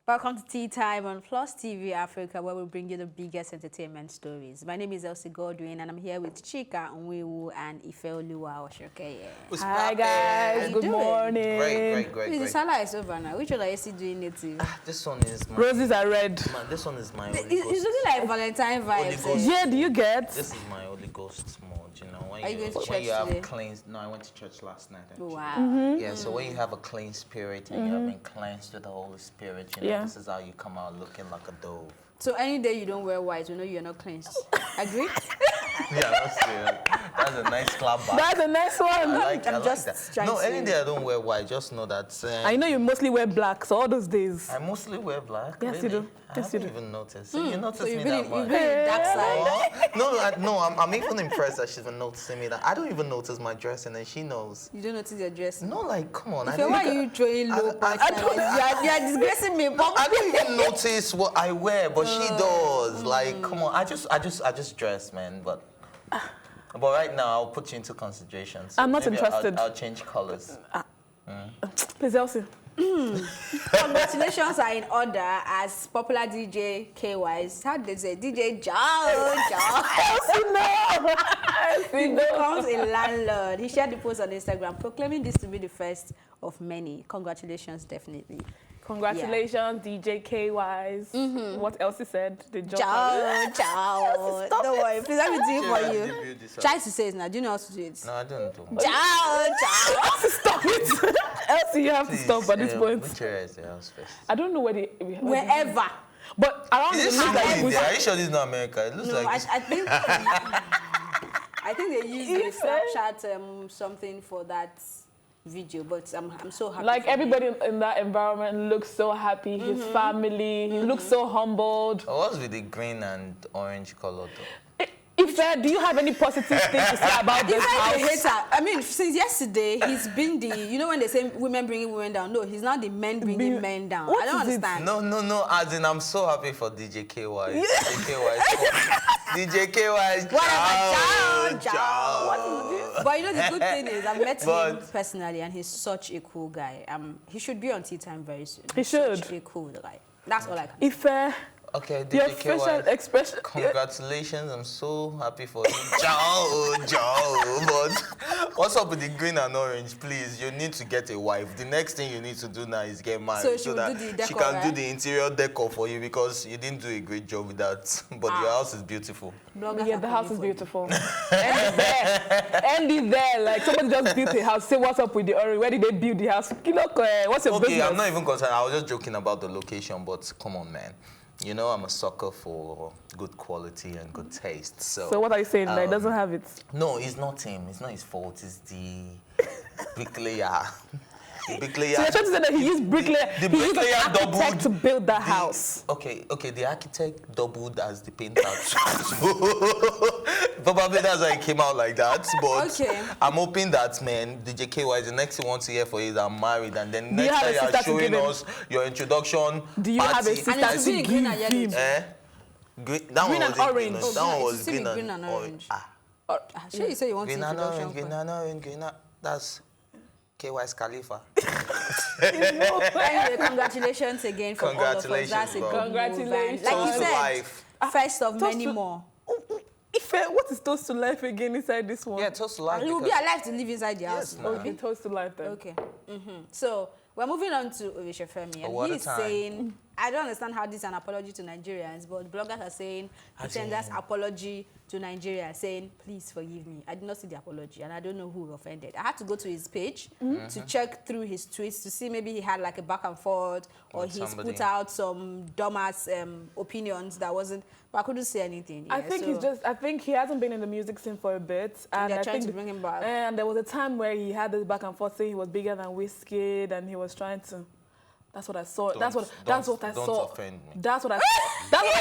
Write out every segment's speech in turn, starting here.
Welcome to Tea Time on Plus TV Africa, where we bring you the biggest entertainment stories. My name is Elsie Godwin, and I'm here with Chika Onwewu and Eva Alordiah. Hi guys, good morning. Great. The Salah is over now. Which one are you still doing it to? This one is my... Roses are red. This one is my Holy Ghost. It's looking like Valentine vibes. Yeah, do you get? This is my Holy Ghost mode, you know. Are you going to church today? Cleansed... No, I went to church last night, actually. Wow. Yeah, so when you have a clean spirit and you have been cleansed with the Holy Spirit, you know, this is how you come out looking like a dove. So any day you don't wear white, you know you're not cleansed. Agree? Yeah, that's a nice clap back. That's a nice one. I like just that. No, any day I don't wear white, just know that... I know you mostly wear black, so all those days. I mostly wear black. Yes, really? you do. Yes, you do. I haven't even noticed. So you notice so me that much. You've been in dark side. No, I'm even impressed that she's been noticing me. That I don't even notice my dressing, and she knows. You don't notice your dress? No, like, come on. Why are you throwing low price? You're disgracing me. I don't even notice what I wear, but she does. Like, come on. I just dress, man. But right now, I'll put you into consideration. So I'm not interested. I'll change colors. Please, Elsie. Congratulations are in order as popular DJ Kaywise. How did they say? DJ Jao. He becomes a landlord. He shared the post on Instagram proclaiming this to be the first of many. Congratulations, definitely. Congratulations, DJ Kaywise. What Elsie said? The job. Ciao. Don't worry, please let me do it for you. Try to say it now. Do you know how to do it? No, I don't know. Ciao. Elsie, stop it. Elsie, you have to stop at this point. Which area is the house first? I don't know where Wherever. But around Is the this India? Are you sure this is not America? It looks No, like I think they use the Snapchat something for that video, but I'm so happy. Like everybody in that environment looks so happy. His family, he looks so humbled. What's with the green and orange color though? Ife, do you have any positive thing to say about this house? Hater. I mean, since yesterday, he's been the, when they say women bringing women down, no, he's not the men bringing men down. I don't understand. No, as in, I'm so happy for DJ Kaywise. DJ Kaywise. Ciao. What is this? But you know, the good thing is, I've met him personally, and he's such a cool guy. He should be on Tea Time very soon. He should. Such a cool guy. That's all I can say. Ife. Okay, your DJ facial Kaywise, expression. Congratulations, I'm so happy for you. Ciao. But what's up with the green and orange? Please, you need to get a wife. The next thing you need to do now is get married so that do the decor, she can do the interior decor for you, because you didn't do a great job with that. But your house is beautiful. Yeah, the house is beautiful. End it there. Like somebody just built a house. Say, what's up with the orange? Where did they build the house? What's your business? Okay, I'm not even concerned. I was just joking about the location, but come on, man. You know, I'm a sucker for good quality and good taste. So what are you saying? That he doesn't have it? No, it's not him. It's not his fault. It's the bricklayer. The bricklayer. So you're trying to say that he used bricklayer. The he used an bricklayer architect to build that house. Okay. The architect doubled as the painter. Probably that's why it came out like that. But I'm hoping that, man, DJ Kaywise, the next thing you want to hear for you is I'm married, and then next time you're showing us your introduction. Do you have a sister to give him? Green and orange. That one was green and orange. Sure, you say you want green and orange, green and orange, green and that's Kaywise Khalifa. Anyway, congratulations again from all of us. That's a good congratulations. Like you said, first of many more. Ife, what is toast to life again inside this one? Yeah, toast to life. You will be alive to live inside the house. Yes, okay, toast to life then. Okay. So we're moving on to Oritse Femi, and he's saying, I don't understand how this is an apology to Nigerians, but bloggers are saying pretenders apology to Nigeria, saying, please forgive me. I did not see the apology, and I don't know who offended. I had to go to his page to check through his tweets to see maybe he had like a back and forth, or he's put out some dumbass opinions that wasn't, but I couldn't see anything. Yeah, I think he hasn't been in the music scene for a bit, and they're trying to bring him back. And there was a time where he had this back and forth saying he was bigger than Wizkid, and he was trying to. That's what I saw. That's what I saw. Don't offend me. That's what I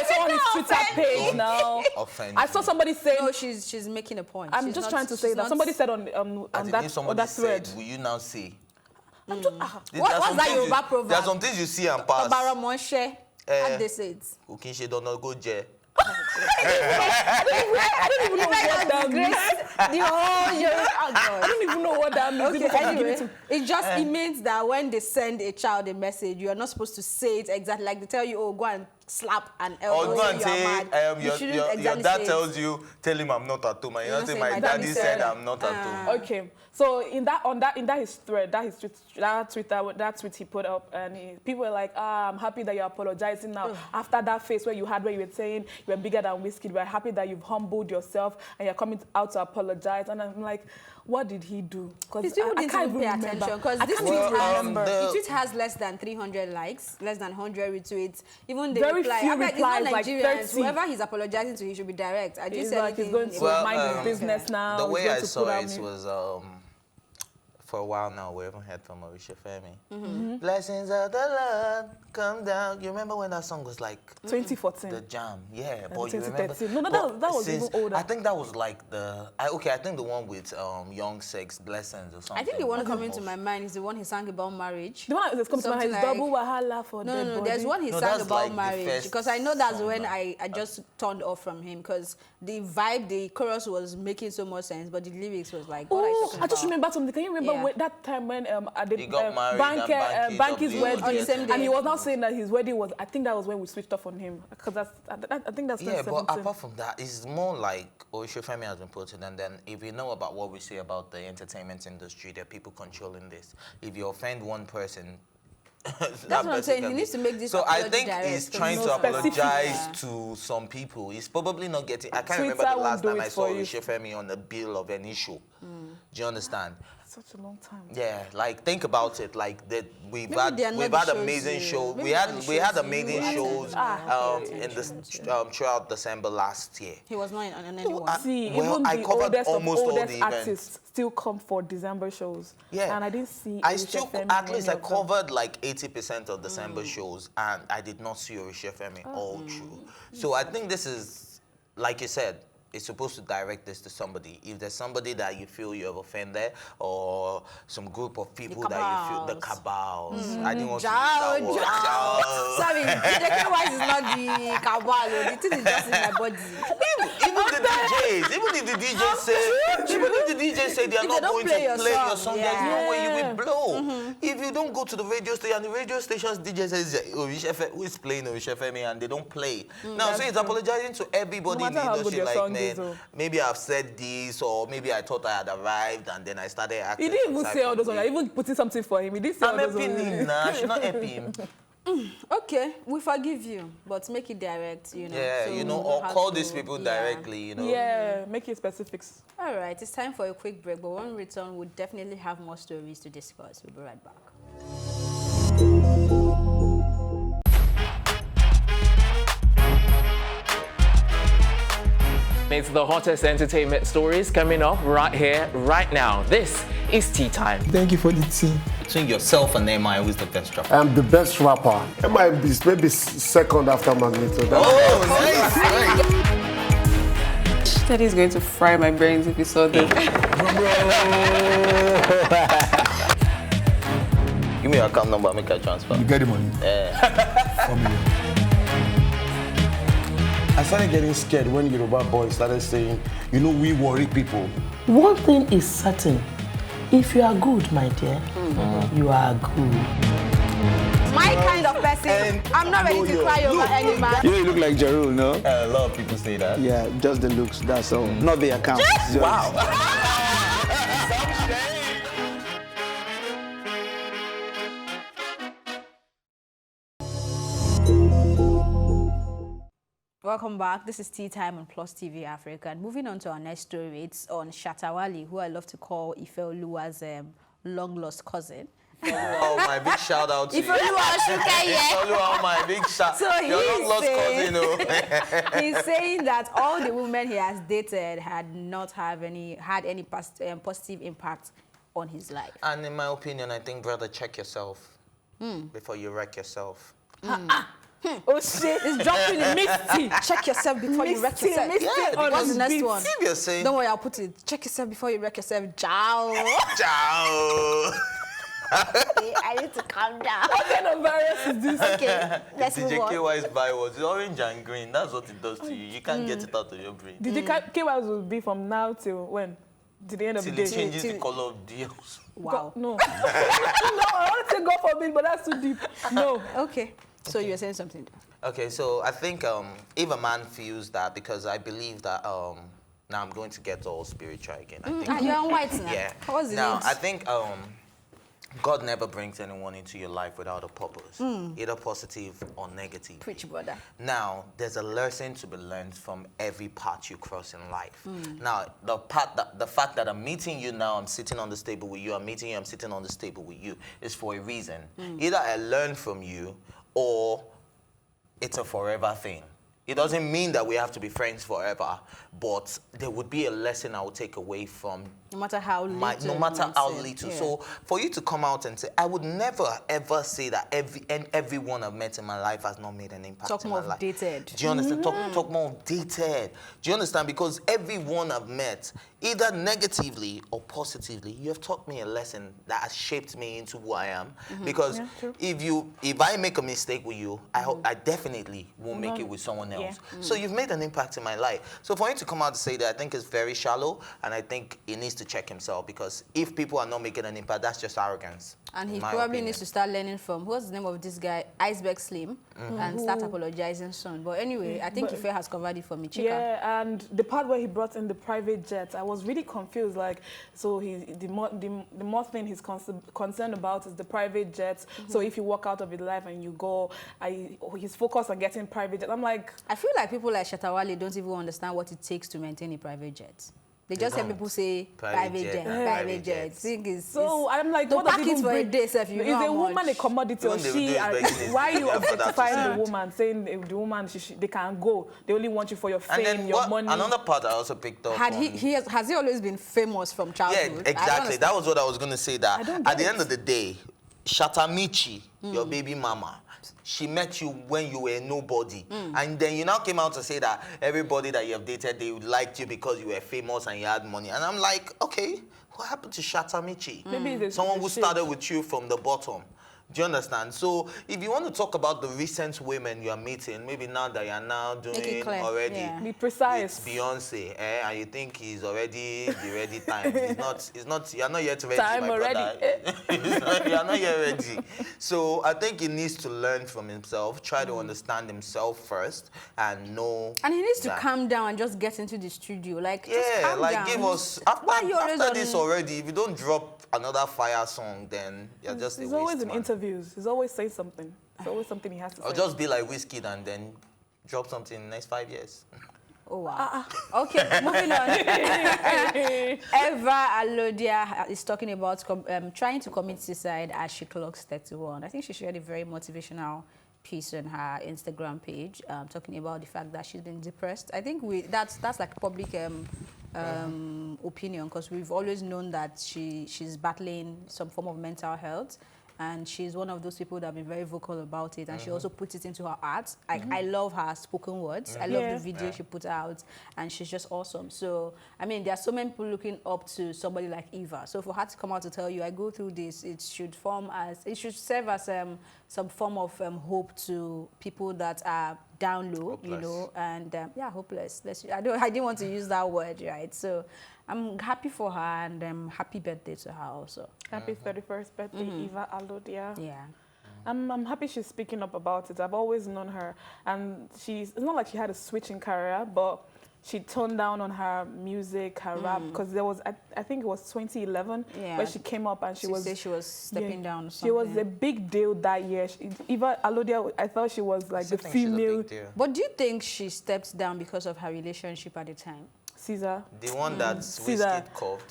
saw on his Twitter page now. Offend I saw somebody saying. No, she's making a point. I'm just trying to say that. Somebody said on that thread. Will you now say? What's that Yoruba proverb? There are some things you see and pass. How they say it? Ukinshe don't go je. I don't even know what that means. Oh God. I don't even know what that means. Okay, anyway, it means that when they send a child a message, you are not supposed to say it exactly. Like they tell you, oh, go and slap an elbow. Or go and say, your dad tells you, tell him I'm not at home. And you don't say, my daddy said I'm not at home. Okay. So in his thread, that tweet he put up, and people were like, I'm happy that you're apologizing now. After that phase where you were saying you were bigger than whiskey, we're happy that you've humbled yourself and you're coming out to apologize. And I'm like, what did he do? Because I can't even pay attention. Because this tweet has less than 300 likes, less than 100 retweets. Even the reply, I'm like, it's not Nigerians. Whoever he's apologizing to, he should be direct. I just said he's going to mind his business now. The way I saw it was for a while now, we haven't heard from Oritse Femi. Blessings of the Lord come down. You remember when that song was like 2014? The jam, yeah. But 2013. You remember? No, that was even older. I think that was like I think the one with Young Sex, Blessings or something. I think the one coming to my mind is the one he sang about marriage. The one that comes to my mind is Double Wahala for dead body. No, there's one he sang about marriage. Because I know that's when I just turned off from him, because the vibe, the chorus was making so much sense, but the lyrics was like, what are you talking about? I just remember something. Can you remember that time when he got married Banky's wedding, on the same day. And he was now saying that his wedding was, I think that was when we switched off on him, because I think that's 2017. Yeah, but apart from that, it's more like Oritse Femi has been put in, and then if you know about what we say about the entertainment industry, there are people controlling this. If you offend one person, that's what I'm saying. He needs to make this. So I think he's trying to apologize to some people. He's probably not getting. I can't remember the last time I saw Oritse Femi on the bill of an issue. Do you understand? Such a long time. Yeah, like think about it. Like that, we've had amazing shows. We had amazing shows throughout December last year. He was not on anyone. See, even the oldest artists still come for December shows. Yeah, and I didn't see. I covered like 80% of December shows, and I did not see Oritse Femi all through. So I think this is, like you said, it's supposed to direct this to somebody. If there's somebody that you feel you have offended, or some group of people that you feel, the cabals. I didn't want to use that word. Sorry, the Kaywise is not the cabal. The thing is just in my body. Even if the DJs say they are not going to play your song, there's no way you will blow. If you don't go to the radio station, and the radio station's DJ says, who is playing Oritse Femi, and they don't play. Now, so he's apologizing to everybody in the industry, like, maybe I've said this, or maybe I thought I had arrived, and then I started acting. He didn't even say all those ones. I even putting something for him. He didn't say all those ones. I'm helping him now. I should not help him. Okay, we forgive you, but make it direct, you know. Yeah, so or call these people directly, you know. Yeah, make it specifics. All right, it's time for a quick break, but when we return, we'll definitely have more stories to discuss. We'll be right back. It's the hottest entertainment stories coming up right here, right now. This is Tea Time. Thank you for the tea. Between yourself and MI, who's the best rapper? I'm the best rapper. MI is maybe second after Magneto. Nice! Said he's going to fry my brains if he saw this. Give me your account number, make a transfer. You get the money? Yeah. For me. I started getting scared when Yoruba boys started saying, we worry people. One thing is certain. If you are good, my dear, you are good. My kind of person, I'm not ready to cry over any man. You look like Jarul, no? A lot of people say that. Yeah, just the looks, that's all. Not the account. Wow. Welcome back. This is Tea Time on Plus TV Africa. And moving on to our next story, it's on Shatta Wale, who I love to call Eva Alordiah's long-lost cousin. Oh, my big shout out to you. Eva Alordiah, my big shout. So your long-lost cousin, he's saying that all the women he has dated had not had any positive impact on his life. And in my opinion, I think, brother, check yourself before you wreck yourself. Oh shit, it's dropping in Misty. Check yourself before you wreck yourself. Yeah, what's the next one? Seriously. Don't worry, I'll put it. Check yourself before you wreck yourself. Ciao. Ciao. Okay, I need to calm down. What kind of virus is this? Okay, let's move on. Kaywise bywords, orange and green. That's what it does to you. You can't get it out of your brain. Kaywise will be from now till when? to the end of the Till day. it changes the color of the house. Wow. No. No, I want to say God forbid, but that's too deep. No. Okay. So you're saying something. Okay, so I think if a man feels that, because I believe that now I'm going to get all spiritual again. I think, You're on white now. yeah. What's the Now need? I think God never brings anyone into your life without a purpose, either positive or negative. Preach, brother. Now, there's a lesson to be learned from every path you cross in life. Now, the fact that I'm meeting you now, I'm sitting on this table with you, I'm meeting you, I'm sitting on this table with you, is for a reason. Either I learn from you, or it's a forever thing. It doesn't mean that we have to be friends forever, but there would be a lesson I would take away from No matter how little. no matter how say. little. Yeah. So for you to come out and say, I would never ever say that everyone I've met in my life has not made an impact Talk in more my of life. dated. Do you understand? Talk more of dated. Do you understand? Because everyone I've met, either negatively or positively, you have taught me a lesson that has shaped me into who I am. Because if I make a mistake with you, I definitely won't make it with someone else. So you've made an impact in my life. So for him to come out and say that, I think is very shallow, and I think he needs to check himself, because if people are not making an impact, that's just arrogance. And he in my probably opinion. needs to start learning from, what's the name of this guy? Iceberg Slim, and start apologizing soon. But anyway, I think Ife has covered it for me. Chika. Yeah, and the part where he brought in the private jet, I was really confused. Like, so the more thing he's concerned about is the private jets. So if you walk out of his life and you go, he's focused on getting private jets. I'm like, I feel like people like Shatta Wale don't even understand what it takes to maintain a private jet. They just hear people say private jet. So I'm like, what what does does it it for a bring? day, Seth? You Is know a how woman much? a commodity, or When they she? do it, begging Why are is you for that to objectifying stand. the woman, saying the woman they can't go? They only want you for your And fame, then your money. another part I also picked up on. Has he always been famous from childhood? Yeah, exactly. That was what I was going to say. That at the end of the day, Shatamichi, your baby mama, she met you when you were nobody. And then you now came out to say that everybody that you have dated, they liked you because you were famous and you had money. And I'm like, okay, what happened to Shatamichi? Maybe someone who started with you from the bottom. Do you understand? So if you want to talk about the recent women you are meeting, maybe now that you are now doing already, be precise. it's Beyonce, and you think he's already the ready time. It's not. You are not yet ready. Time my already. brother. You are not yet ready. So I think he needs to learn from himself, try to understand himself first, and know. And he needs to that- calm down and just get into the studio. Like, just Yeah, calm like down. give us after this already. If you don't drop another fire song, then you're just. He's a always waste, in man. interviews. He's always saying something. There's always something he has to Or say. just be like Wizkid and then drop something in the next 5 years. Oh, wow. Okay, moving on. Eva Alordiah is talking about trying to commit suicide as she clocks 31. I think she shared a very motivational piece on her Instagram page, talking about the fact that she's been depressed. I think that's like public opinion, because we've always known that she's battling some form of mental health. And she's one of those people that have been very vocal about it. And she also puts it into her art. Like, I love her spoken words. I love the video she put out. And she's just awesome. So, I mean, there are so many people looking up to somebody like Eva. So for her to come out to tell you, I go through this, it should serve as some form of hope to people that are down low, Hopeless. you know, and hopeless. I didn't want to use that word, right? So I'm happy for her, and happy birthday to her also. Happy 31st birthday, Eva Alordiah. Yeah. I'm happy she's speaking up about it. I've always known her, and it's not like she had a switch in career, but she toned down on her music, her rap, because there was, I think it was 2011, where she came up and she was stepping down or something. She was a big deal that year. Eva Alordiah, I thought she was like the female. But do you think she stepped down because of her relationship at the time? Caesar. The one that Wizkid called.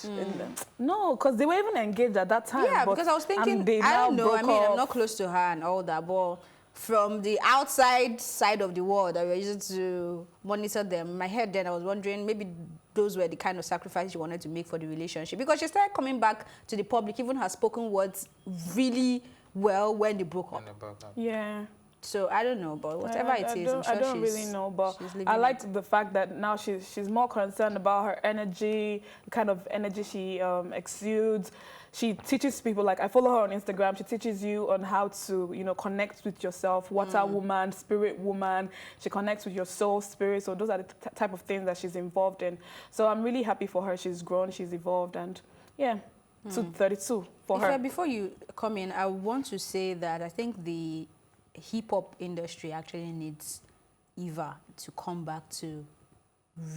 No, because they were even engaged at that time. Yeah, because I was thinking, I don't know, I mean, I'm not close to her and all that, but from the outside side of the world that we were using to monitor them, in my head then I was wondering, maybe those were the kind of sacrifices she wanted to make for the relationship. Because she started coming back to the public, even her spoken words really well when they broke up. Yeah. So I don't know, but whatever it is, I'm sure I don't really know, but I like the fact that now she's more concerned about her energy, the kind of energy she exudes. she teaches people, like I follow her on Instagram, she teaches you on how to, you know, connect with yourself, water woman, spirit woman, she connects with your soul, spirit, so those are the type of things that she's involved in. So I'm really happy for her, she's grown, she's evolved, and yeah, to 32 for her. Before you come in, I want to say that I think the hip-hop industry actually needs Eva to come back to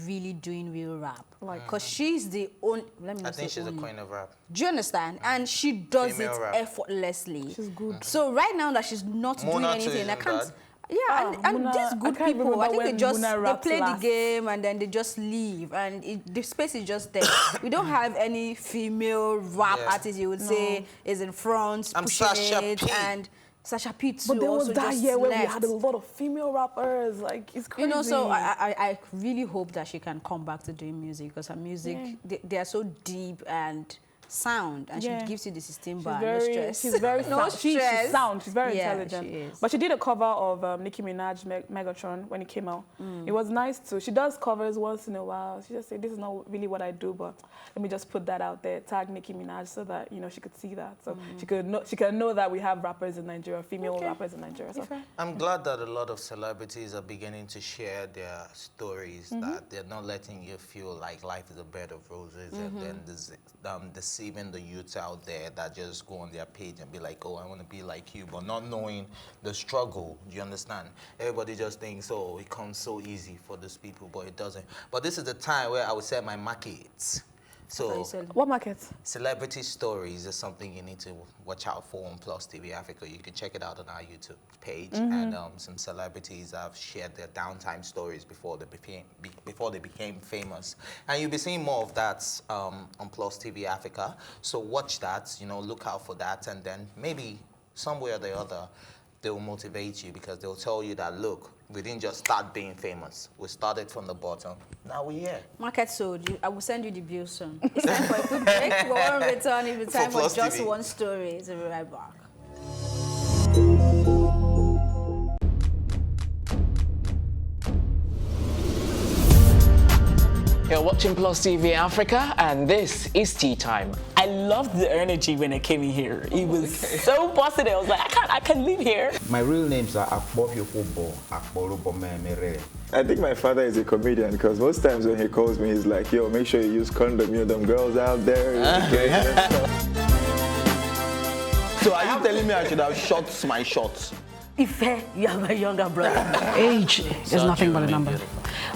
really doing real rap, because she's the only. I think she's the queen of rap. Do you understand? And she does Female it rap. effortlessly. She's good. So right now that she's not doing anything, I can't. Yeah, and these good people, I think they play the game and then they just leave, and the space is just there. We don't have any female rap artist you would say is in front pushing it, and Sasha P too. But there was also that just year where we left. had a lot of female rappers. Like, it's crazy. You know, so I really hope that she can come back to doing music, because her music, they are so deep and sound, and she gives you the system bar, no stress. She's very no sound. She's sound. She's very intelligent. She is. But she did a cover of Nicki Minaj, Megatron, when it came out. It was nice too. She does covers once in a while. She just said, this is not really what I do, but let me just put that out there, tag Nicki Minaj, so that, you know, she could see that. So she can know that we have rappers in Nigeria, female rappers in Nigeria. So. I'm glad that a lot of celebrities are beginning to share their stories, that they're not letting you feel like life is a bed of roses, and then deceiving the youths out there that just go on their page and be like, oh, I want to be like you, but not knowing the struggle. Do you understand? Everybody just thinks, oh, it comes so easy for these people, but it doesn't. But this is the time where I would say my markets. So, what market? Celebrity stories is something you need to watch out for on Plus TV Africa. You can check it out on our YouTube page, and some celebrities have shared their downtime stories before they became famous, and you'll be seeing more of that on Plus TV Africa. So watch that, you know, look out for that, and then maybe some way or the other they will motivate you, because they'll tell you that, look, we didn't just start being famous. We started from the bottom. Now we're here. Market sold. I will send you the bill soon. It's time for a quick break. We won't return. It's time for just TV. One story. So we'll be right back. You're watching Plus TV Africa, and this is Tea Time. I loved the energy when I came in here. It was so positive. I was like, I can live here. My real names are Akbofyokobo, Akborubomemere. I think my father is a comedian, because most times when he calls me, he's like, yo, make sure you use condom. You know, them girls out there. So are you telling me I should have shot my shots? Ife, you are my younger brother. Age is nothing but a number.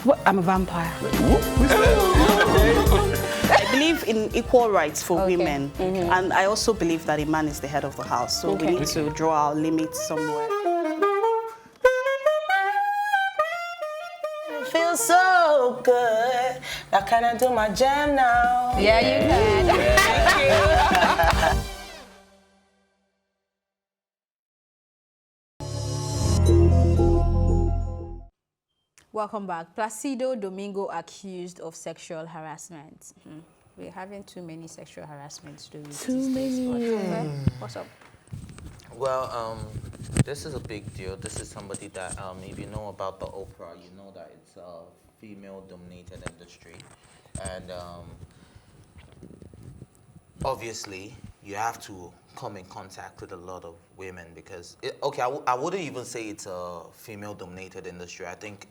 Well, I'm a vampire. I believe in equal rights for women, and I also believe that a man is the head of the house, so we need to draw our limits somewhere. Feels so good. Now can I do my jam now? Yeah, you can. Thank you. Welcome back. Placido Domingo accused of sexual harassment. We're having too many sexual harassment stories. Too many. What's up? Well, this is a big deal. This is somebody that, if you know about the opera, you know that it's a female-dominated industry. And obviously, you have to come in contact with a lot of women, because, I wouldn't even say it's a female-dominated industry. I think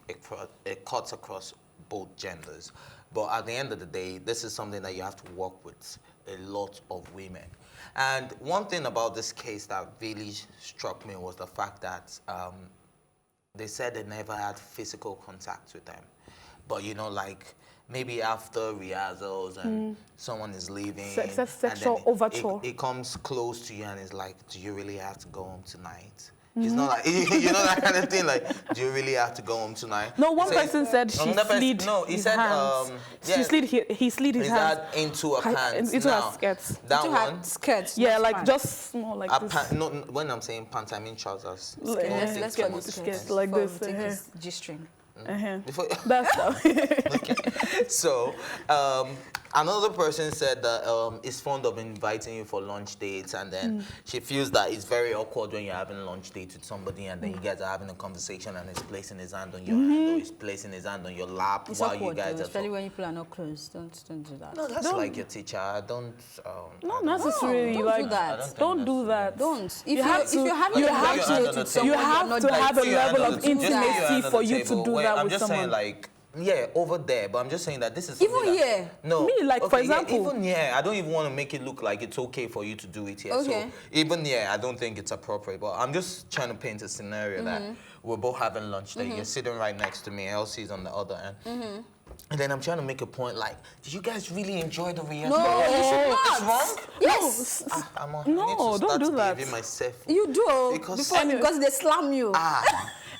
it cuts across both genders. But at the end of the day, this is something that you have to work with a lot of women. And one thing about this case that really struck me was the fact that they said they never had physical contact with them. But, you know, like, maybe after rehearsals and someone is leaving, sexual overture. It comes close to you and it's like, do you really have to go home tonight? It's not like, you know, that kind of thing, like, do you really have to go home tonight? No, one person said she slid he said, he slid his hands into her pants. Into her skirts. That one? Skirts. Yeah, like pants. Just small like this. No, when I'm saying pants, I mean trousers. Let's go with skirts. Like this. G-string. That's Okay. So, Another person said that is fond of inviting you for lunch dates, and then she feels that it's very awkward when you're having lunch dates with somebody, and then you guys are having a conversation, and he's placing his hand on your hand, or he's placing his hand on your lap It's while awkward, you guys though, are especially when people are not close. Don't do that. No, that's like your teacher. Not necessarily. Don't like, do that. Don't do that. Don't. You have to have a level of intimacy for you to do that with someone. I'm just saying, like, yeah, over there, but I'm just saying that this is even that, here. No, me, like, okay, for example, even here, I don't even want to make it look like it's okay for you to do it here. Okay. So even here, I don't think it's appropriate. But I'm just trying to paint a scenario that we're both having lunch there. You're sitting right next to me. Elsie's on the other end. And then I'm trying to make a point like, did you guys really enjoy the rehearsal? No, you should not. It's wrong? Yes. I need to start behaving myself. You do. Because they slam you.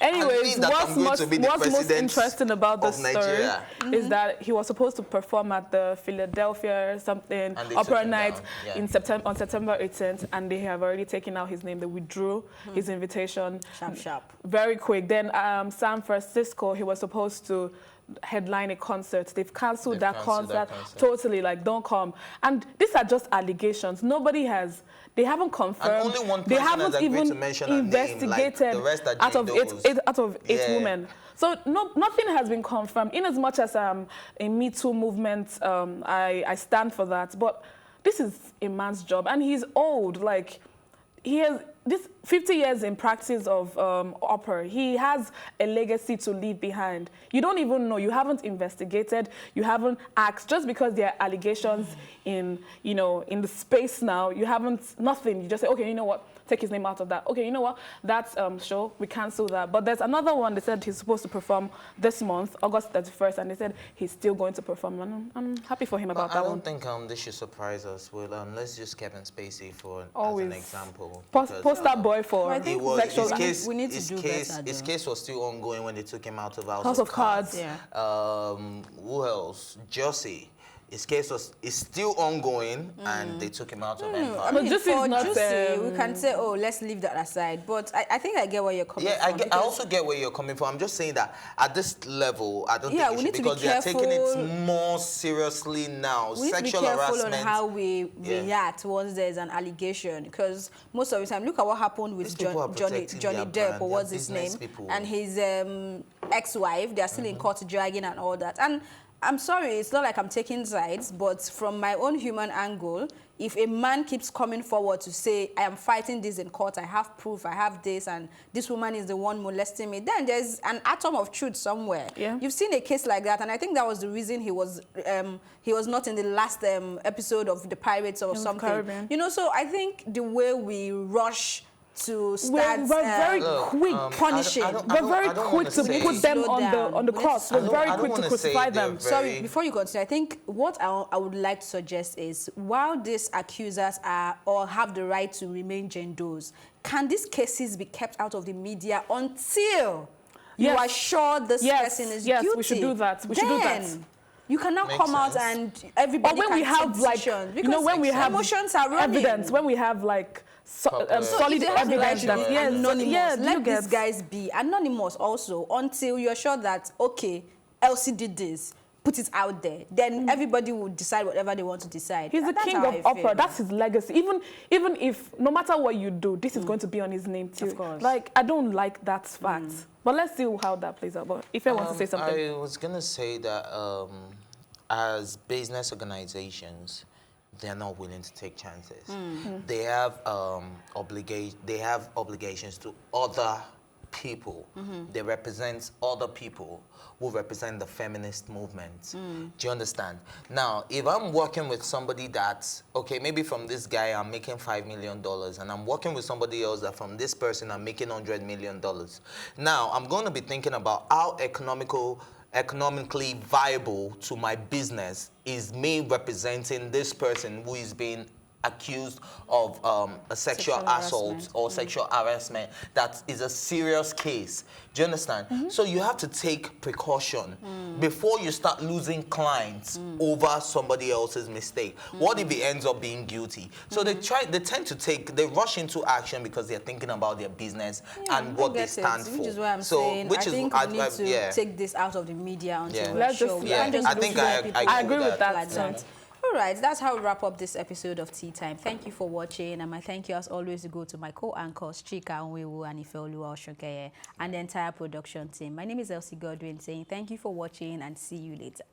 Anyways, what's most interesting about this story is that he was supposed to perform at the Philadelphia something opera night on September 18th, and they have already taken out his name. They withdrew his invitation. Sharp. Very quick. Then San Francisco, he was supposed to headline a concert. They've cancelled that concert totally, like, don't come. And these are just allegations. They haven't confirmed. And only one they person haven't even investigated name, like the rest out of eight women. So nothing has been confirmed. In as much as a Me Too movement, I stand for that. But this is a man's job, and he's old. Like, he has this 50 years in practice of opera. He has a legacy to leave behind. You don't even know. You haven't investigated. You haven't asked. Just because there are allegations in the space now, you haven't, nothing. You just say, okay, you know what? Take his name out of that. Okay, you know what? That show, we cancel that. But there's another one. They said he's supposed to perform this month, August 31st, and they said he's still going to perform. And I'm happy for him about that one. I don't think this should surprise us. Well, let's use Kevin Spacey as an example. Poster boy for sexual. We need to do better. His case was still ongoing when they took him out of House of Cards. Yeah. Who else? Josie. His case is still ongoing, and they took him out of Empire. I mean, for Juicy, we can say, oh, let's leave that aside. But I think I get where you're coming from. Yeah, I also get where you're coming from. I'm just saying that at this level, I don't think we need to because be careful. they are taking it more seriously now. We need to be careful on how we react once there's an allegation, because most of the time, look at what happened with Johnny Depp, or what's his name, and his ex-wife. They're still in court dragging and all that. And I'm sorry, it's not like I'm taking sides, but from my own human angle, if a man keeps coming forward to say, I am fighting this in court, I have proof, I have this, and this woman is the one molesting me, then there's an atom of truth somewhere. Yeah. You've seen a case like that, and I think that was the reason he was not in the last episode of The Pirates or something. You know, so I think the way we rush to start we're very quick punishing. We're very quick to put them on the cross. We're very quick to crucify them. Sorry, before you continue, I think what I would like to suggest is, while these accusers are or have the right to remain Jendos, can these cases be kept out of the media until you are sure this person is guilty? Yes, we should do that. We should do that. You cannot come out and everybody when we have when we have emotions are running. Evidence, when we have solid evidence that anonymous. Let these guys be anonymous also until you're sure that Elsie did this. Put it out there. Then everybody will decide whatever they want to decide. He's the king of opera. That's his legacy. Even if no matter what you do, this is going to be on his name too. Of course. Like, I don't like that fact. But let's see how that plays out. But if I want to say something, I was gonna say that as business organizations, they're not willing to take chances. They have obligations to other people. They represent other people who represent the feminist movement. Do you understand? Now, if I'm working with somebody that's, maybe from this guy I'm making $5 million, and I'm working with somebody else that from this person I'm making $100 million. Now, I'm going to be thinking about how economically viable to my business is me representing this person who is being accused of a sexual assault or sexual harassment. That is a serious case. Do you understand? So you have to take precaution before you start losing clients over somebody else's mistake. What if he ends up being guilty? So they rush into action because they're thinking about their business and what they stand for. Which is what I'm saying. I think we need to take this out of the media until we're sure. I think I agree with that. All right, that's how we wrap up this episode of Tea Time. Thank you for watching, and my thank you as always to go to my co-anchors Chika Onwewu and Ifeoluwa Osunkeye and the entire production team. My name is Elsie Godwin saying thank you for watching and see you later.